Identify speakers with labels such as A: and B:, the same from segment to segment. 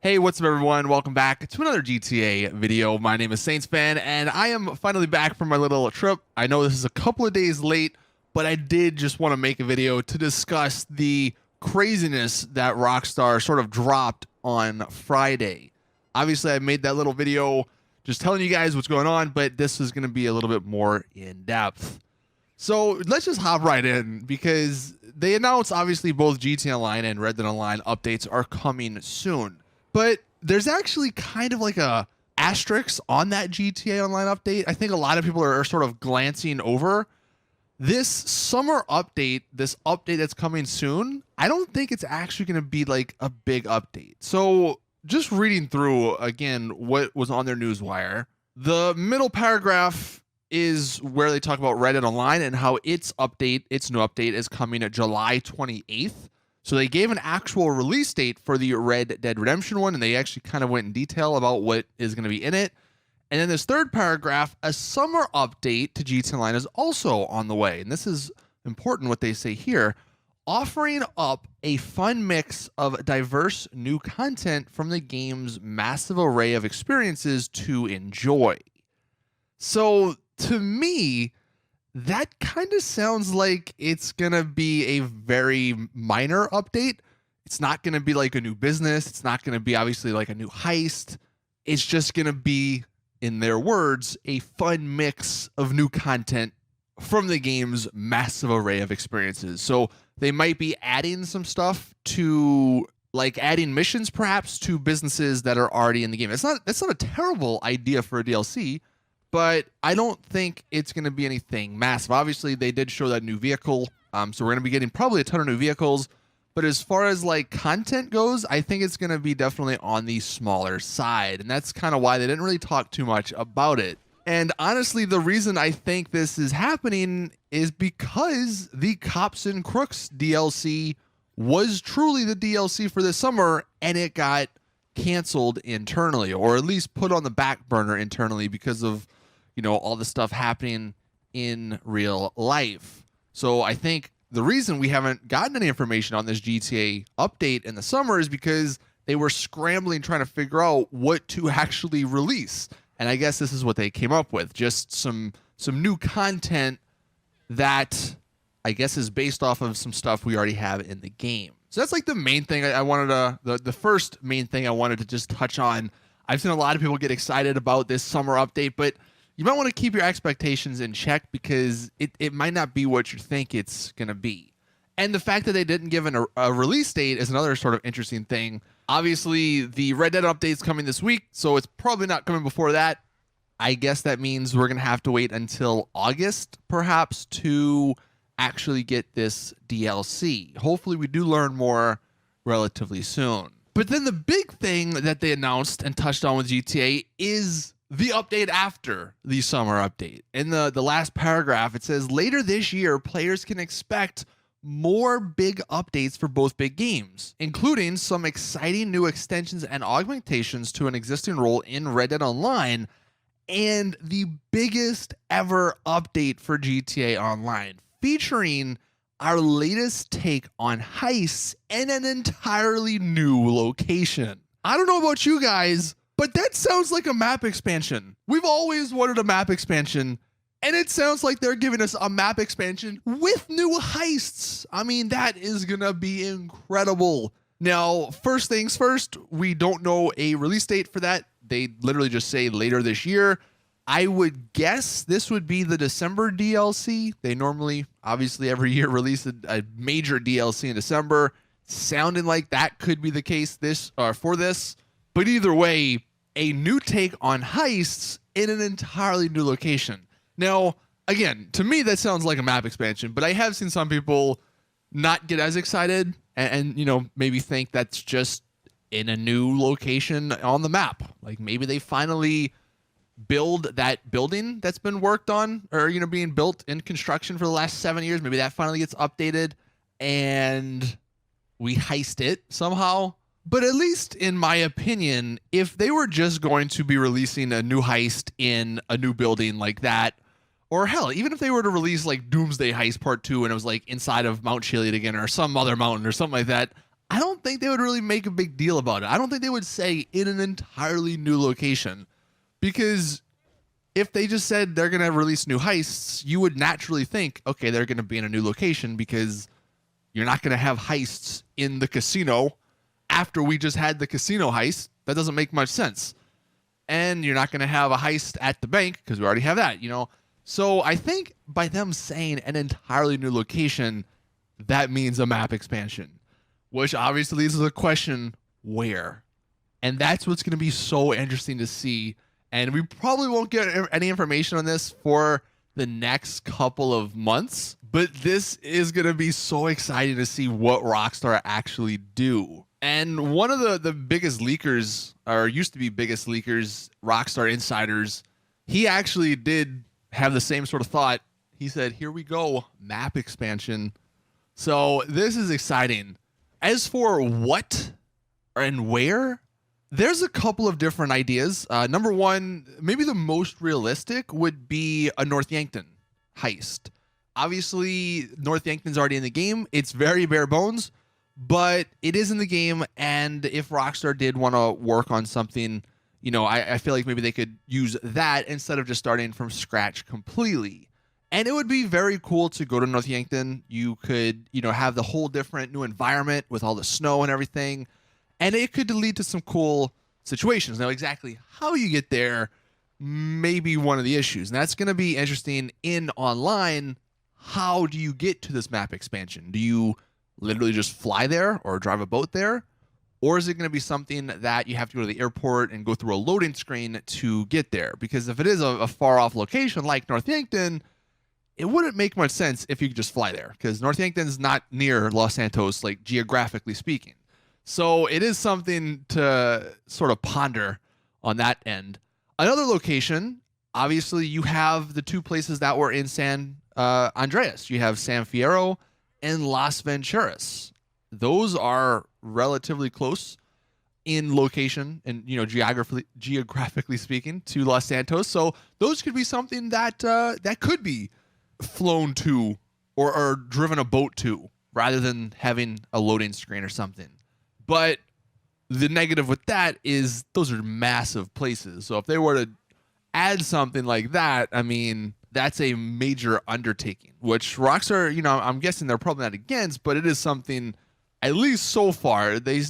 A: Hey, what's up everyone? Welcome back to another GTA video. My name is Saintsfan and I am finally back from my little trip. I know this is a couple of days late, but I did just want to make a video to discuss the craziness that Rockstar sort of dropped on Friday. Obviously, I made that little video just telling you guys what's going on, but this is going to be a little bit more in depth. So let's just hop right in because they announced obviously both GTA Online and Red Dead Online updates are coming soon. But there's actually kind of like a asterisk on that GTA Online update. I think a lot of people are sort of glancing over this summer update, this update that's coming soon. I don't think it's actually going to be like a big update. So just reading through again what was on their Newswire, the middle paragraph is where they talk about Red Dead Online and how its new update is coming at July 28th. So they gave an actual release date for the Red Dead Redemption one, and they actually kind of went in detail about what is going to be in it. And then this third paragraph, a summer update to GTA Online is also on the way. And this is important what they say here, offering up a fun mix of diverse new content from the game's massive array of experiences to enjoy. So to me, that kind of sounds like it's going to be a very minor update. It's not going to be like a new business. It's not going to be obviously like a new heist. It's just going to be, in their words, a fun mix of new content from the game's massive array of experiences. So they might be adding some stuff to, like adding missions perhaps to businesses that are already in the game. That's not a terrible idea for a DLC. But I don't think it's going to be anything massive. Obviously, they did show that new vehicle, so we're going to be getting probably a ton of new vehicles. But as far as like content goes, I think it's going to be definitely on the smaller side. And that's kind of why they didn't really talk too much about it. And honestly, the reason I think this is happening is because the Cops and Crooks DLC was truly the DLC for this summer, and it got canceled internally, or at least put on the back burner internally because of, you know, all the stuff happening in real life. So I think the reason we haven't gotten any information on this GTA update in the summer is because they were scrambling trying to figure out what to actually release. And I guess this is what they came up with, just some new content that I guess is based off of some stuff we already have in the game. So that's like the main thing I wanted to, the first main thing I wanted to just touch on. I've seen a lot of people get excited about this summer update, but you might want to keep your expectations in check because it might not be what you think it's going to be. And the fact that they didn't give a release date is another sort of interesting thing. Obviously, the Red Dead update is coming this week, so it's probably not coming before that. I guess that means we're going to have to wait until August, perhaps, to actually get this DLC. Hopefully, we do learn more relatively soon. But then the big thing that they announced and touched on with GTA is the update after the summer update. In the last paragraph, it says, later this year, players can expect more big updates for both big games, including some exciting new extensions and augmentations to an existing role in Red Dead Online, and the biggest ever update for GTA Online, featuring our latest take on heists in an entirely new location. I don't know about you guys, but that sounds like a map expansion. We've always wanted a map expansion, and it sounds like they're giving us a map expansion with new heists. I mean, that is gonna be incredible. Now, first things first, we don't know a release date for that. They literally just say later this year. I would guess this would be the December DLC. They normally, obviously, every year release a major DLC in December. Sounding like that could be the case for this. But either way, a new take on heists in an entirely new location. Now, again, to me, that sounds like a map expansion, but I have seen some people not get as excited and you know, maybe think that's just in a new location on the map. Like maybe they finally build that building that's been worked on or, you know, being built in construction for the last 7 years. Maybe that finally gets updated and we heist it somehow. But at least in my opinion, if they were just going to be releasing a new heist in a new building like that, or hell, even if they were to release like Doomsday Heist Part 2 and it was like inside of Mount Chiliad again or some other mountain or something like that, I don't think they would really make a big deal about it. I don't think they would say in an entirely new location, because if they just said they're going to release new heists, you would naturally think, okay, they're going to be in a new location, because you're not going to have heists in the casino after we just had the casino heist. That doesn't make much sense. And you're not going to have a heist at the bank because we already have that, you know? So I think by them saying an entirely new location, that means a map expansion, which obviously leads to the question, where? And that's what's going to be so interesting to see. And we probably won't get any information on this for the next couple of months, but this is going to be so exciting to see what Rockstar actually do. And one of the biggest leakers, or used to be biggest leakers, Rockstar insiders, he actually did have the same sort of thought. He said, here we go, map expansion. So this is exciting. As for what and where, there's a couple of different ideas. Number one, maybe the most realistic would be a North Yankton heist. Obviously, North Yankton's already in the game. It's very bare bones, but it is in the game. And if Rockstar did want to work on something, you know, I feel like maybe they could use that instead of just starting from scratch completely. And it would be very cool to go to North Yankton. You could, you know, have the whole different new environment with all the snow and everything. And it could lead to some cool situations. Now, exactly how you get there may be one of the issues. And that's going to be interesting in online. How do you get to this map expansion? Do you literally just fly there or drive a boat there? Or is it going to be something that you have to go to the airport and go through a loading screen to get there? Because if it is a far off location like North Yankton, it wouldn't make much sense if you could just fly there, because North Yankton's not near Los Santos, like geographically speaking. So it is something to sort of ponder on that end. Another location, obviously, you have the two places that were in San Andreas. You have San Fierro and Las Venturas. Those are relatively close in location and, you know, geographically speaking to Los Santos. So those could be something that that could be flown to or driven a boat to, rather than having a loading screen or something. But the negative with that is those are massive places. So if they were to add something like that, I mean, that's a major undertaking, which Rockstar, you know, I'm guessing they're probably not against, but it is something, at least so far, they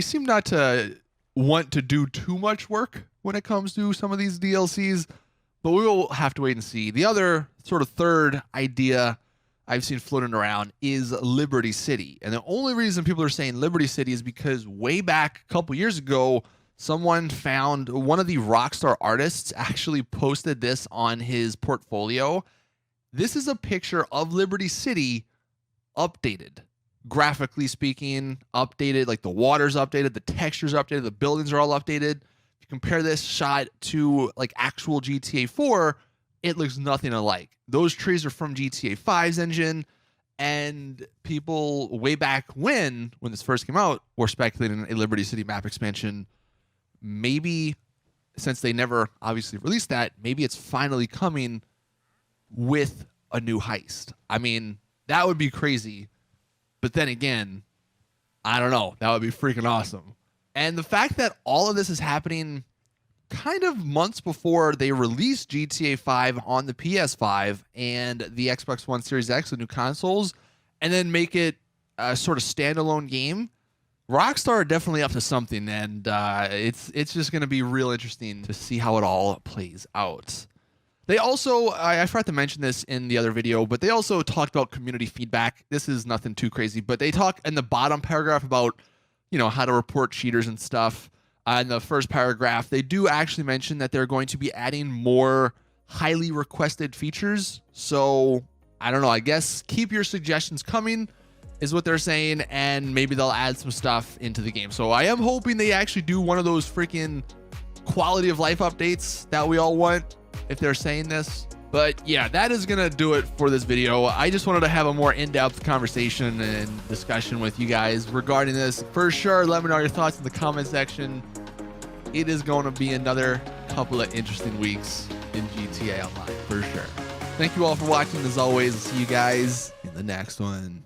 A: seem not to want to do too much work when it comes to some of these DLCs, but we will have to wait and see. The other sort of third idea I've seen floating around is Liberty City. And the only reason people are saying Liberty City is because way back a couple years ago, someone found one of the Rockstar artists actually posted this on his portfolio. This is a picture of Liberty City updated. Graphically speaking, updated, like the water's updated, the texture's updated, the buildings are all updated. If you compare this shot to like actual GTA 4, it looks nothing alike. Those trees are from GTA 5's engine, and people way back when this first came out were speculating a Liberty City map expansion. Maybe, since they never obviously released that, maybe it's finally coming with a new heist. I mean, that would be crazy. But then again, I don't know. That would be freaking awesome. And the fact that all of this is happening kind of months before they released GTA 5 on the PS5 and the Xbox One Series X, the new consoles, and then make it a sort of standalone game, Rockstar are definitely up to something, and it's just going to be real interesting to see how it all plays out. They also, I forgot to mention this in the other video, but they also talked about community feedback. This is nothing too crazy, but they talk in the bottom paragraph about, you know, how to report cheaters and stuff. In the first paragraph, they do actually mention that they're going to be adding more highly requested features. So, I don't know, I guess keep your suggestions coming is what they're saying, and maybe they'll add some stuff into the game. So I am hoping they actually do one of those freaking quality of life updates that we all want if they're saying this. But yeah, that is gonna do it for this video. I just wanted to have a more in-depth conversation and discussion with you guys regarding this. For sure, let me know your thoughts in the comment section. It is going to be another couple of interesting weeks in GTA Online, for sure. Thank you all for watching. As always, see you guys in the next one.